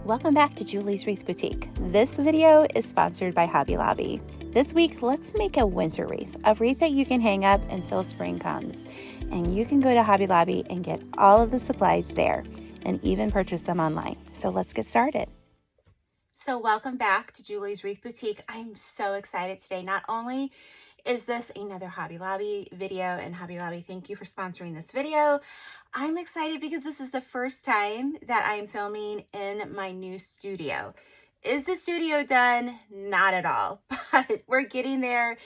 Welcome back to Julie's Wreath Boutique. This video is sponsored by Hobby Lobby. This week, let's make a winter wreath, a wreath that you can hang up until spring comes. And you can go to Hobby Lobby and get all of the supplies there and even purchase them online. So let's get started. So welcome back to Julie's Wreath Boutique. I'm so excited today. Not only is this another Hobby Lobby video, and Hobby Lobby, thank you for sponsoring this video. I'm excited because this is the first time that I'm filming in my new studio. Is the studio done? Not at all, but we're getting there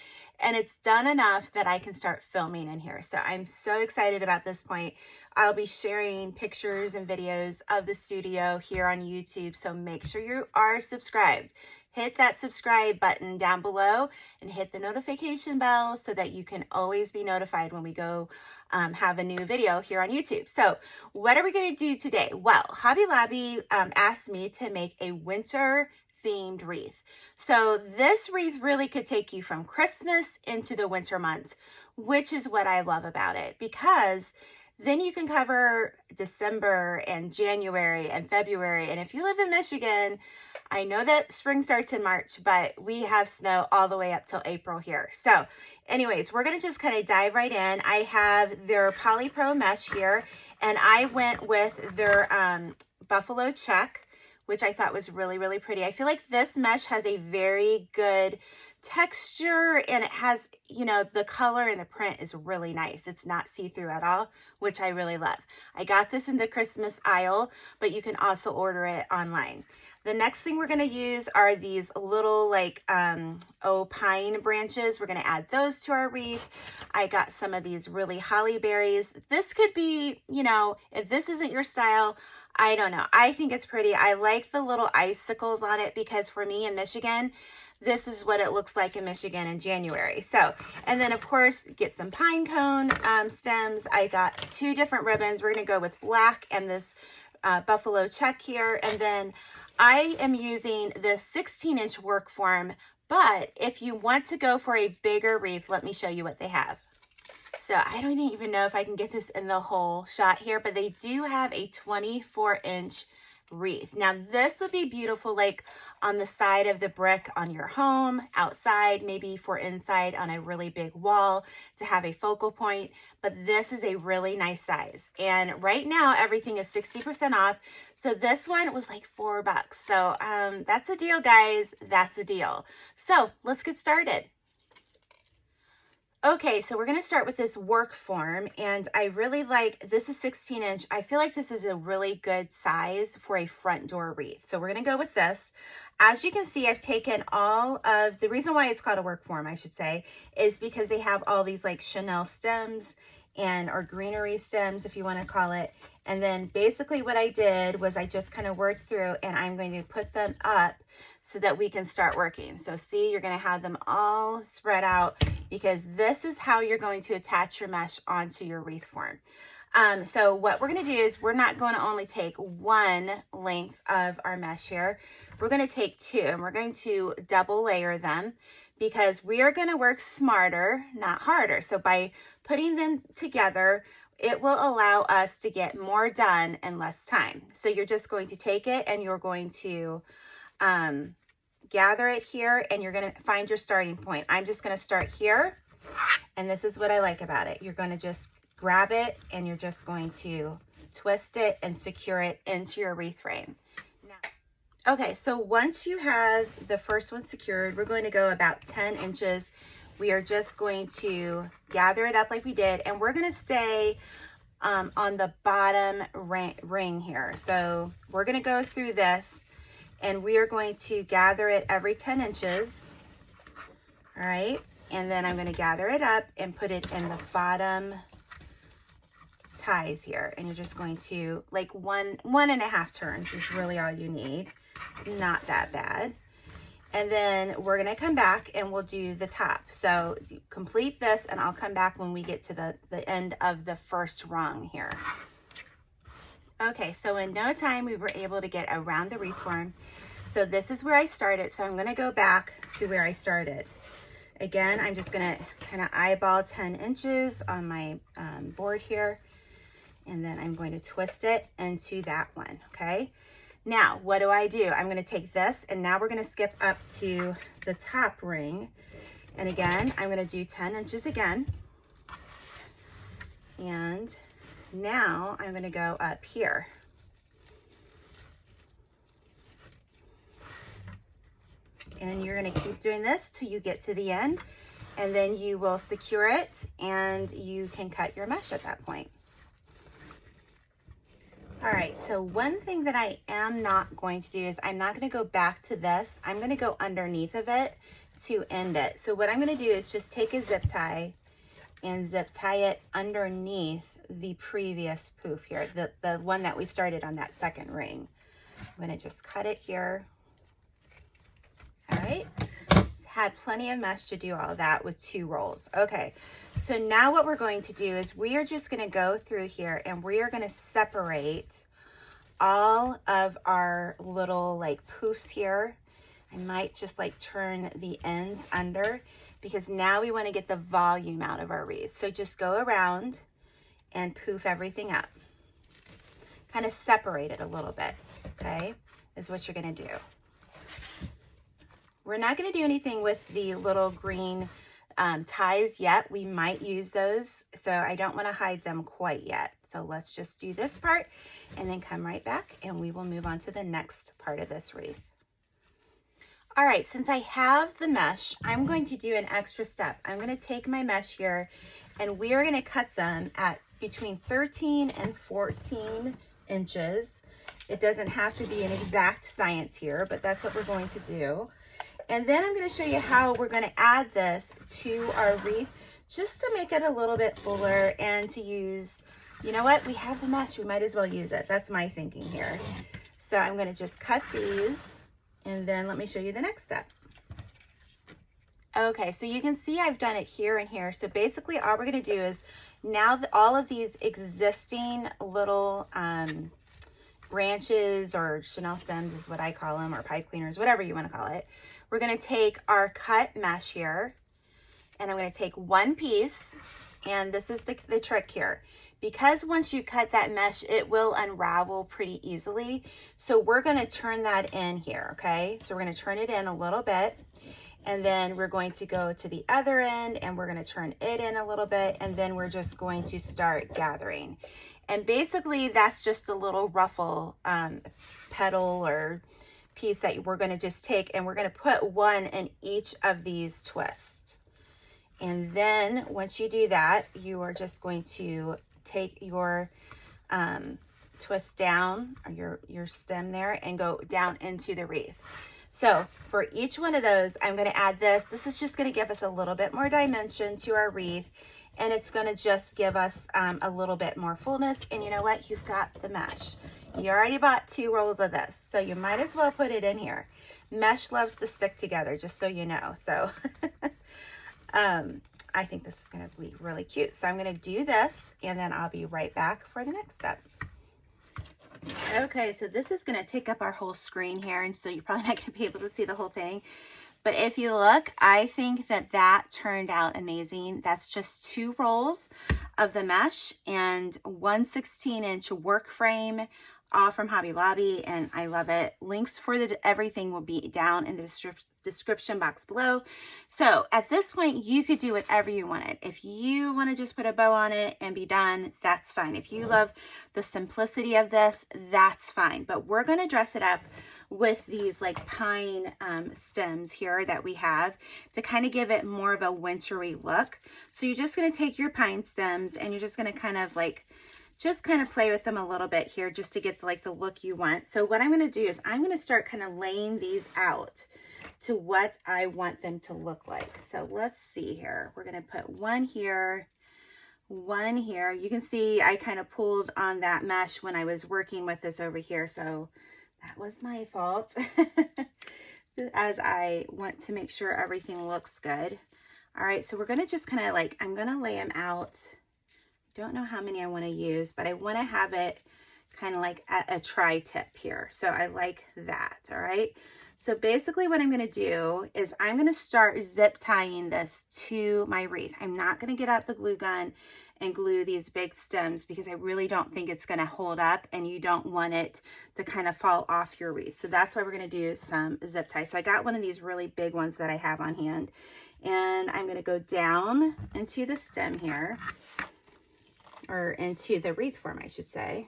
and it's done enough that I can start filming in here. So I'm so excited about this point. I'll be sharing pictures and videos of the studio here on YouTube. So make sure you are subscribed. Hit that subscribe button down below and hit the notification bell so that you can always be notified when we go have a new video here on YouTube. So what are we going to do today? Well, Hobby Lobby asked me to make a winter themed wreath. So this wreath really could take you from Christmas into the winter months, which is what I love about it, because then you can cover December and January and February. And if you live in Michigan, I know that spring starts in March, but we have snow all the way up till April here. So anyways, we're going to just kind of dive right in. I have their Polypro mesh here, and I went with their buffalo check, which I thought was really, really pretty. I feel like this mesh has a very good texture, and it has, you know, the color and the print is really nice. It's not see-through at all, which I really love. I got this in the Christmas aisle, but you can also order it online. The next thing we're going to use are these little like pine branches. We're going to add those to our wreath. I got some of these really holly berries. This could be, you know, if this isn't your style, I don't know. I think it's pretty. I like the little icicles on it because for me in Michigan, this is what it looks like in Michigan in January. So, and then of course, get some pine cone stems. I got 2 different ribbons. We're going to go with black and this buffalo check here. And then I am using the 16-inch work form, but if you want to go for a bigger wreath, let me show you what they have. So I don't even know if I can get this in the whole shot here, but they do have a 24-inch wreath. Now this would be beautiful like on the side of the brick on your home, outside, maybe for inside on a really big wall to have a focal point, but this is a really nice size. And right now everything is 60% off. So this one was like $4. So that's a deal, guys. That's a deal. So let's get started. Okay, so we're going to start with this work form, and I really like, this is 16-inch. I feel like this is a really good size for a front door wreath. So we're going to go with this. As you can see, I've taken all of, the reason why it's called a work form, I should say, is because they have all these like Chanel stems or greenery stems, if you want to call it. And then basically what I did was I just kind of worked through, and I'm going to put them up so that we can start working. So see, you're going to have them all spread out because this is how you're going to attach your mesh onto your wreath form. So what we're going to do is we're not going to only take one length of our mesh here. We're going to take 2, and we're going to double layer them because we are going to work smarter, not harder. So by putting them together, it will allow us to get more done in less time. So you're just going to take it and you're going to gather it here, and you're going to find your starting point. I'm just going to start here, and this is what I like about it. You're going to just grab it and you're just going to twist it and secure it into your wreath frame. Now, okay, so once you have the first one secured, we're going to go about 10 inches. We are just going to gather it up like we did, and we're going to stay on the bottom ring here. So we're going to go through this, and we are going to gather it every 10 inches. All right. And then I'm going to gather it up and put it in the bottom ties here. And you're just going to like one and a half turns is really all you need. It's not that bad. And then we're going to come back and we'll do the top. So complete this, and I'll come back when we get to the end of the first rung here. Okay, so in no time, we were able to get around the wreath form. So this is where I started. So I'm going to go back to where I started. Again, I'm just going to kind of eyeball 10 inches on my board here. And then I'm going to twist it into that one, okay? Now, what do? I'm gonna take this, and now we're gonna skip up to the top ring. And again, I'm gonna do 10 inches again. And now I'm gonna go up here. And you're gonna keep doing this till you get to the end, and then you will secure it and you can cut your mesh at that point. All right, so one thing that I am not going to do is I'm not gonna go back to this. I'm gonna go underneath of it to end it. So what I'm gonna do is just take a zip tie and zip tie it underneath the previous poof here, the one that we started on that second ring. I'm gonna just cut it here. All right, had plenty of mesh to do all of that with 2 rolls. Okay, so now what we're going to do is we are just gonna go through here and we are gonna separate all of our little like poofs here. I might just like turn the ends under because now we wanna get the volume out of our wreath. So just go around and poof everything up. Kind of separate it a little bit, okay, is what you're gonna do. We're not going to do anything with the little green ties yet. We might use those, so I don't want to hide them quite yet. So let's just do this part and then come right back and we will move on to the next part of this wreath. All right, since I have the mesh, I'm going to do an extra step. I'm going to take my mesh here and we are going to cut them at between 13 and 14 inches. It doesn't have to be an exact science here, but that's what we're going to do. And then I'm going to show you how we're going to add this to our wreath just to make it a little bit fuller and to use, you know what, we have the mesh, we might as well use it. That's my thinking here. So I'm going to just cut these and then let me show you the next step. Okay, so you can see I've done it here and here. So basically all we're going to do is now that all of these existing little branches or chenille stems is what I call them, or pipe cleaners, whatever you want to call it. We're going to take our cut mesh here and I'm going to take one piece, and this is the trick here. Because once you cut that mesh, it will unravel pretty easily. So we're going to turn that in here, okay? So we're going to turn it in a little bit, and then we're going to go to the other end and we're going to turn it in a little bit, and then we're just going to start gathering. And basically that's just a little ruffle petal or piece that we're going to just take, and we're going to put one in each of these twists. And then once you do that, you are just going to take your twist down, or your stem there, and go down into the wreath. So for each one of those, I'm going to add this. This is just going to give us a little bit more dimension to our wreath, and it's going to just give us a little bit more fullness. And you know what? You've got the mesh. You already bought 2 rolls of this, so you might as well put it in here. Mesh loves to stick together, just so you know. So I think this is going to be really cute. So I'm going to do this, and then I'll be right back for the next step. Okay, so this is going to take up our whole screen here, and so you're probably not going to be able to see the whole thing. But if you look, I think that turned out amazing. That's just 2 rolls of the mesh and 1 16-inch work frame, all from Hobby Lobby, and I love it. Links for everything will be down in the description box below. So at this point, you could do whatever you wanted. If you want to just put a bow on it and be done, that's fine. If you love the simplicity of this, that's fine. But we're going to dress it up with these like pine stems here that we have to kind of give it more of a wintry look. So you're just going to take your pine stems and you're just going to kind of like just kind of play with them a little bit here just to get like the look you want. So what I'm going to do is I'm going to start kind of laying these out to what I want them to look like. So let's see here. We're going to put one here, one here. You can see I kind of pulled on that mesh when I was working with this over here. So that was my fault. As I want to make sure everything looks good. All right, so we're going to just kind of like, I'm going to lay them out. Don't know how many I want to use, but I want to have it kind of like a tri-tip here. So I like that. All right. So basically what I'm going to do is I'm going to start zip tying this to my wreath. I'm not going to get out the glue gun and glue these big stems because I really don't think it's going to hold up and you don't want it to kind of fall off your wreath. So that's why we're going to do some zip ties. So I got one of these really big ones that I have on hand, and I'm going to go down into the stem here, or into the wreath form, I should say.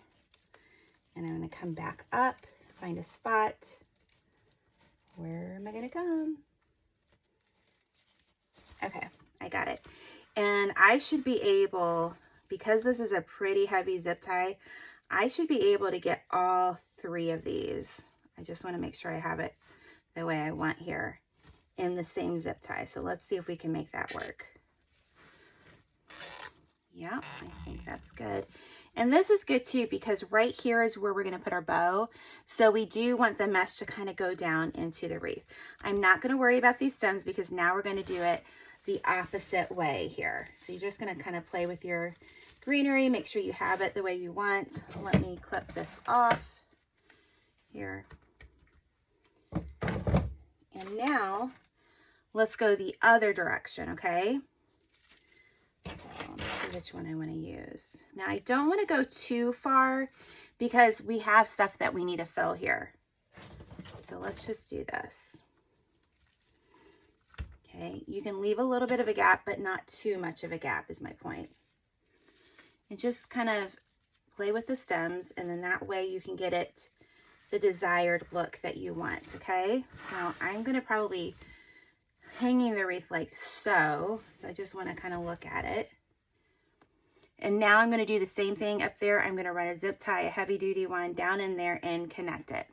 And I'm going to come back up, find a spot. Where am I going to come? Okay, I got it. And I should be able, because this is a pretty heavy zip tie, I should be able to get all 3 of these. I just want to make sure I have it the way I want here in the same zip tie. So let's see if we can make that work. Yeah, I think that's good. And this is good too, because right here is where we're going to put our bow. So we do want the mesh to kind of go down into the wreath. I'm not going to worry about these stems because now we're going to do it the opposite way here. So you're just going to kind of play with your greenery, make sure you have it the way you want. Let me clip this off here. And now let's go the other direction, okay? So let's see which one I want to use. Now I don't want to go too far because we have stuff that we need to fill here. So let's just do this. Okay, you can leave a little bit of a gap, but not too much of a gap is my point. And just kind of play with the stems, and then that way you can get it the desired look that you want, okay? So I'm going to probably hanging the wreath like so. So I just want to kind of look at it. And now I'm going to do the same thing up there. I'm going to run a zip tie, a heavy duty one down in there and connect it.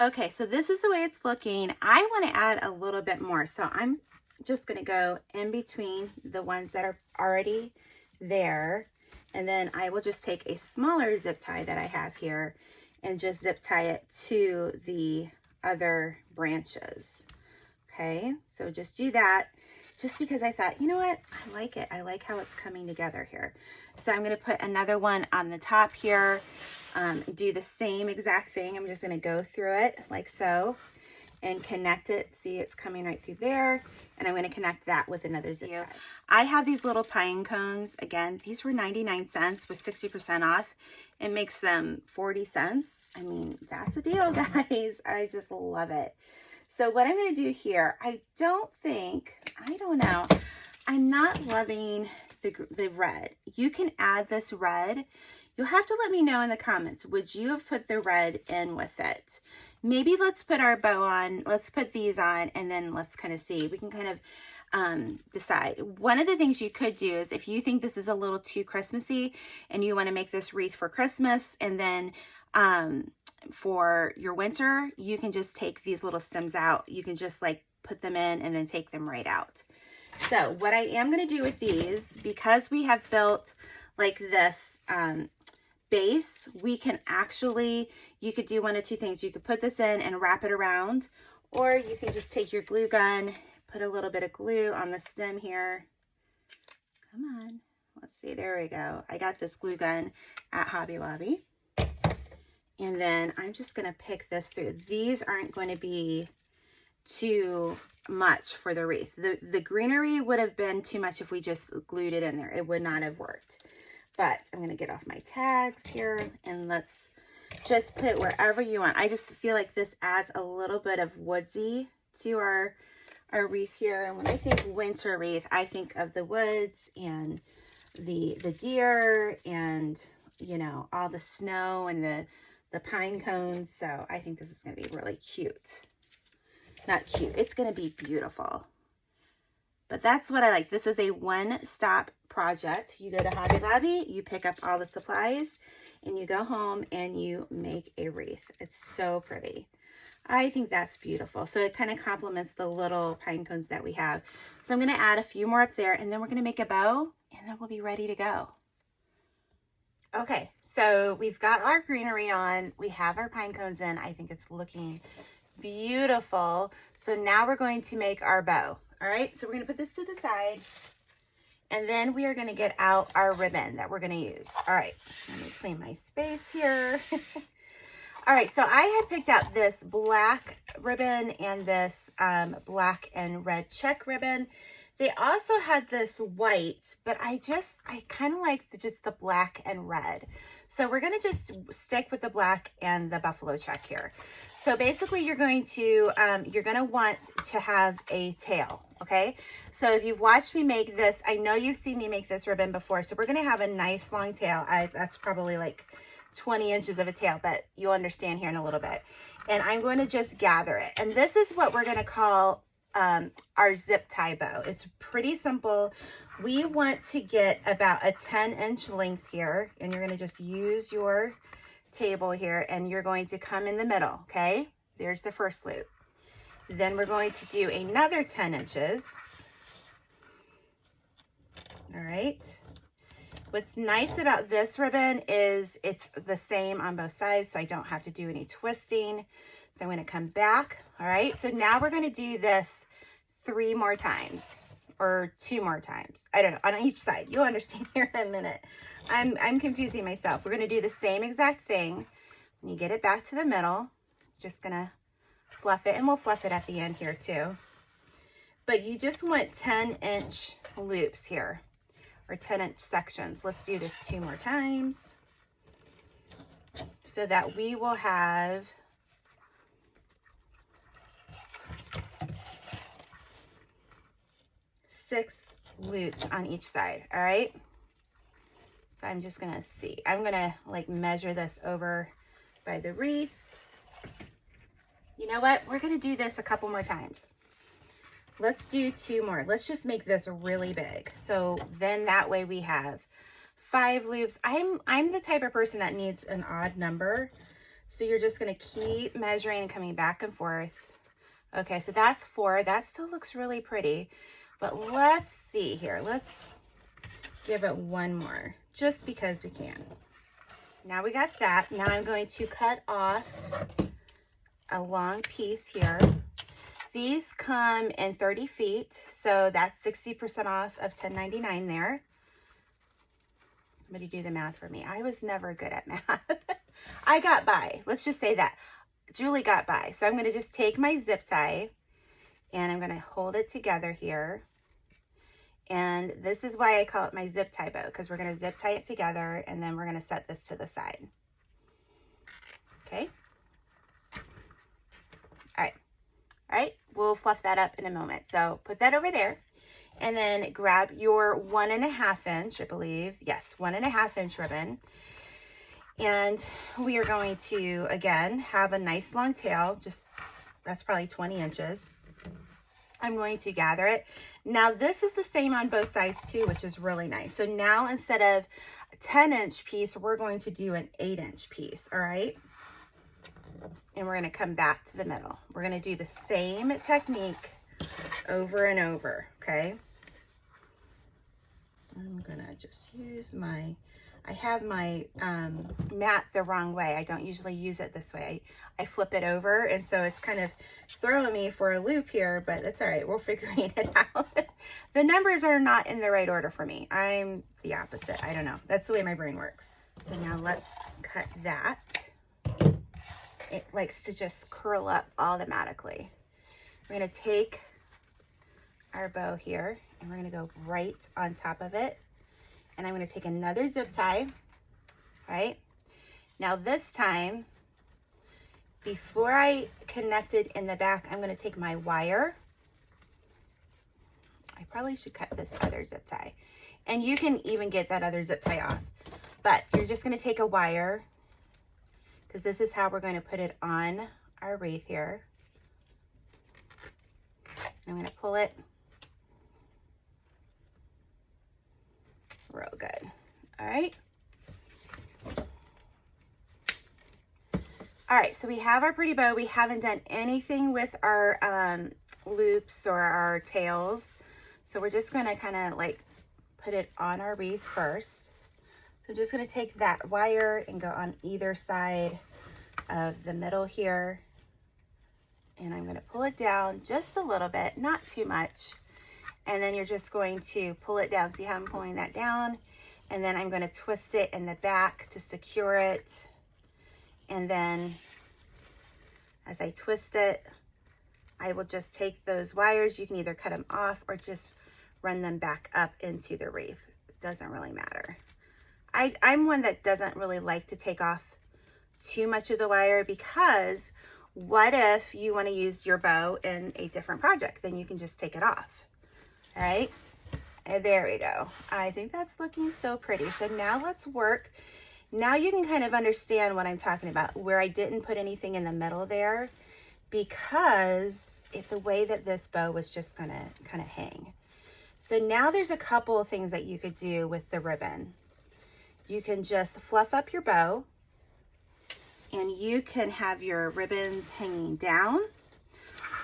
Okay, so this is the way it's looking. I want to add a little bit more. So I'm just going to go in between the ones that are already there. And then I will just take a smaller zip tie that I have here and just zip tie it to the other branches. Okay, so just do that just because I thought, you know what, I like it. I like how it's coming together here. So I'm going to put another one on the top here, do the same exact thing. I'm just going to go through it like so and connect it. See, it's coming right through there. And I'm going to connect that with another zip tie. I have these little pine cones. Again, these were 99 cents with 60% off. It makes them 40 cents. I mean, that's a deal, guys. I just love it. So what I'm going to do here, I don't know. I'm not loving the red. You can add this red. You'll have to let me know in the comments. Would you have put the red in with it? Maybe let's put our bow on. Let's put these on, and then let's kind of see. We can kind of decide. One of the things you could do is if you think this is a little too Christmassy and you want to make this wreath for Christmas, and then for your winter, you can just take these little stems out. You can just like put them in and then take them right out. So what I am going to do with these, because we have built like this base, we can actually, you could do one of two things. You could put this in and wrap it around, or you can just take your glue gun, put a little bit of glue on the stem here. Come on. Let's see. There we go. I got this glue gun at Hobby Lobby. And then I'm just going to pick this through. These aren't going to be too much for the wreath. The greenery would have been too much if we just glued it in there. It would not have worked. But I'm going to get off my tags here, and let's just put it wherever you want. I just feel like this adds a little bit of woodsy to our wreath here. And when I think winter wreath, I think of the woods and the deer and, you know, all the snow and the pine cones. So I think this is going to be really cute. Not cute. It's going to be beautiful. But that's what I like. This is a one-stop project. You go to Hobby Lobby, you pick up all the supplies, and you go home and you make a wreath. It's so pretty. I think that's beautiful. So it kind of complements the little pine cones that we have. So I'm going to add a few more up there, and then we're going to make a bow, and then we'll be ready to go. Okay, so we've got our greenery on. We have our pine cones in. I think it's looking beautiful. So now we're going to make our bow. All right, so we're going to put this to the side, and then we are going to get out our ribbon that we're going to use. All right, let me clean my space here. All right, so I had picked out this black ribbon and this black and red check ribbon. They also had this white, but I kind of like just the black and red. So we're gonna just stick with the black and the buffalo check here. So basically you're gonna want to have a tail, okay? So if you've watched me make this, I know you've seen me make this ribbon before. So we're gonna have a nice long tail. That's probably like 20 inches of a tail, but you'll understand here in a little bit. And I'm going to just gather it. And this is what we're gonna call our zip tie bow. It's pretty simple. We want to get about a 10-inch length here, and you're going to just use your table here, and you're going to come in the middle, okay? There's the first loop. Then we're going to do another 10 inches. All right. What's nice about this ribbon is it's the same on both sides, so I don't have to do any twisting. So I'm going to come back. All right. So now we're going to do this 3 more times or 2 more times. I don't know, on each side. You'll understand here in a minute. I'm confusing myself. We're going to do the same exact thing. When you get it back to the middle, just going to fluff it, and we'll fluff it at the end here too. But you just want 10-inch loops here, or 10-inch sections. Let's do this 2 more times so that we will have six loops on each side. All right. So I'm just going to see. I'm going to like measure this over by the wreath. You know what? We're going to do this a couple more times. Let's do 2 more. Let's just make this really big. So then that way we have 5 loops. I'm the type of person that needs an odd number. So you're just going to keep measuring and coming back and forth. Okay, so that's 4. That still looks really pretty. But let's see here. Let's give it 1 more, just because we can. Now we got that. Now I'm going to cut off a long piece here. These come in 30 feet, so that's 60% off of $10.99 there. Somebody do the math for me. I was never good at math. I got by. Let's just say that. Julie got by. So I'm going to just take my zip tie, and I'm going to hold it together here. And this is why I call it my zip tie bow, because we're going to zip tie it together, and then we're going to set this to the side. Okay. All right. All right. We'll fluff that up in a moment. So put that over there, and then grab your 1.5 inch, I believe. Yes, 1.5 inch ribbon. And we are going to, again, have a nice long tail. That's probably 20 inches. I'm going to gather it. Now this is the same on both sides too, which is really nice. So now instead of a 10-inch piece, we're going to do an 8-inch piece, all right? And we're gonna come back to the middle. We're gonna do the same technique over and over, okay? I'm gonna just use I have my mat the wrong way. I don't usually use it this way. I flip it over, and so it's kind of throwing me for a loop here, but it's all right. We're figuring it out. The numbers are not in the right order for me. I'm the opposite. I don't know. That's the way my brain works. So now let's cut that. It likes to just curl up automatically. We're going to take our bow here, and we're going to go right on top of it. And I'm going to take another zip tie, right? Now this time, before I connect it in the back, I'm going to take my wire. I probably should cut this other zip tie. And you can even get that other zip tie off. But you're just going to take a wire, because this is how we're going to put it on our wreath here. I'm going to pull it real good. All right. All right, so we have our pretty bow. We haven't done anything with our loops or our tails. So we're just gonna kind of like put it on our wreath first. So I'm just gonna take that wire and go on either side of the middle here. And I'm gonna pull it down just a little bit, not too much. And then you're just going to pull it down. See how I'm pulling that down? And then I'm gonna twist it in the back to secure it. And then as I twist it, I will just take those wires. You can either cut them off or just run them back up into the wreath. It doesn't really matter. I'm one that doesn't really like to take off too much of the wire, because what if you want to use your bow in a different project? Then you can just take it off. All right, and there we go. I think that's looking so pretty. So now let's work. Now you can kind of understand what I'm talking about, where I didn't put anything in the middle there, because it's the way that this bow was just gonna kind of hang. So now there's a couple of things that you could do with the ribbon. You can just fluff up your bow, and you can have your ribbons hanging down,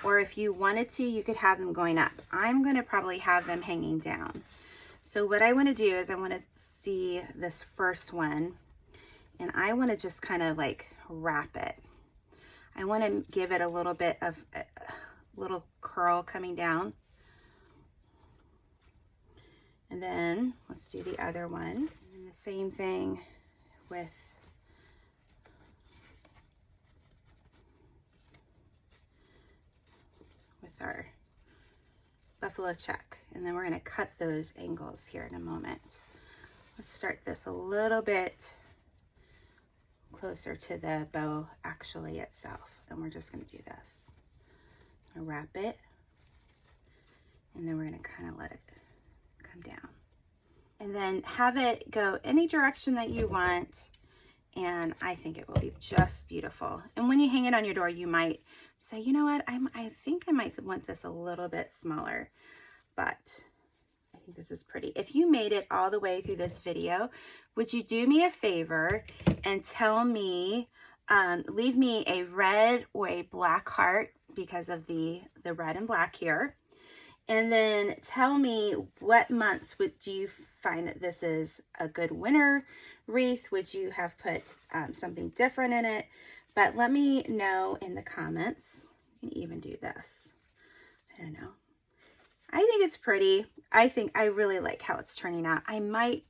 or if you wanted to, you could have them going up. I'm gonna probably have them hanging down. So what I wanna do is I wanna see this first one, and I wanna just kind of like wrap it. I wanna give it a little bit of a little curl coming down. And then let's do the other one. And the same thing with our buffalo check. And then we're going to cut those angles here in a moment. Let's start this a little bit closer to the bow actually itself. And we're just going to do this. I'm going to wrap it, and then we're going to kind of let it come down. And then have it go any direction that you want, and I think it will be just beautiful. And when you hang it on your door, you might say, you know what, I think I might want this a little bit smaller, but I think this is pretty. If you made it all the way through this video, would you do me a favor and tell me, leave me a red or a black heart because of the red and black here. And then tell me what months do you find that this is a good winter wreath? Would you have put something different in it? But let me know in the comments. You can even do this. I don't know. I think it's pretty. I really like how it's turning out. I might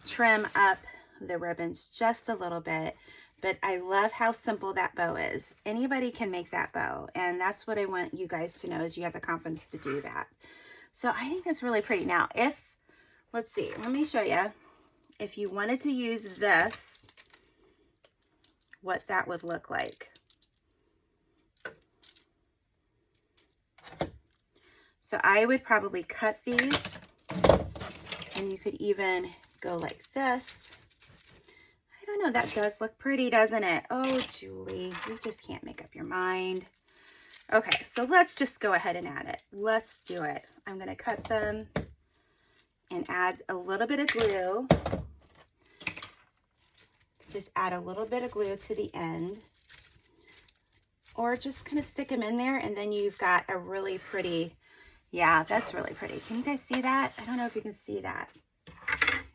trim up the ribbons just a little bit, but I love how simple that bow is. Anybody can make that bow, and that's what I want you guys to know, is you have the confidence to do that. So I think that's really pretty. Now, let's see, let me show you. If you wanted to use this, what that would look like. So I would probably cut these, and you could even go like this. I don't know, that does look pretty, doesn't it? Oh, Julie, you just can't make up your mind. Okay, so let's just go ahead and add it. Let's do it. I'm going to cut them and add a little bit of glue. Just add a little bit of glue to the end, or just kind of stick them in there, and then you've got a really pretty, yeah, that's really pretty. Can you guys see that? I don't know if you can see that.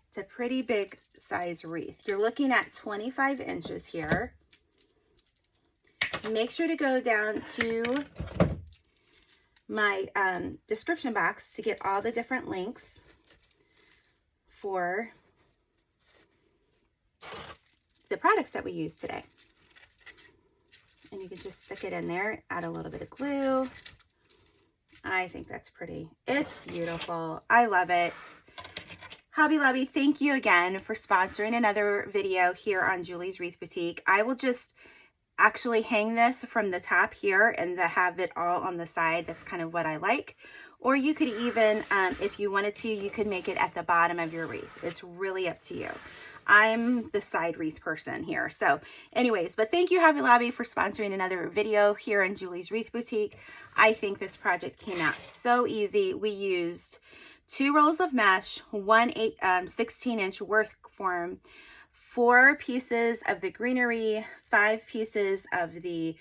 It's a pretty big size wreath. You're looking at 25 inches here. Make sure to go down to my description box to get all the different links for the products that we use today. And you can just stick it in there, add a little bit of glue. I think that's pretty. It's beautiful. I love it. Hobby Lobby, thank you again for sponsoring another video here on Julie's Wreath Boutique. I will just actually hang this from the top here and have it all on the side. That's kind of what I like. Or you could even, if you wanted to, you could make it at the bottom of your wreath. It's really up to you. I'm the side wreath person here. So anyways, but thank you, Hobby Lobby, for sponsoring another video here in Julie's Wreath Boutique. I think this project came out so easy. We used 2 rolls of mesh, 1 16-inch work form, 4 pieces of the greenery, 5 pieces of the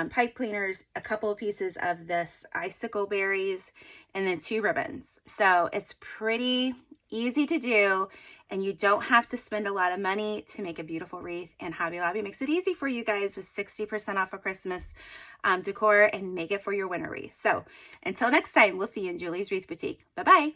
pipe cleaners, a couple of pieces of this icicle berries, and then 2 ribbons. So it's pretty easy to do, and you don't have to spend a lot of money to make a beautiful wreath. And Hobby Lobby makes it easy for you guys with 60% off of Christmas decor, and make it for your winter wreath. So until next time, we'll see you in Julie's Wreath Boutique. Bye-bye.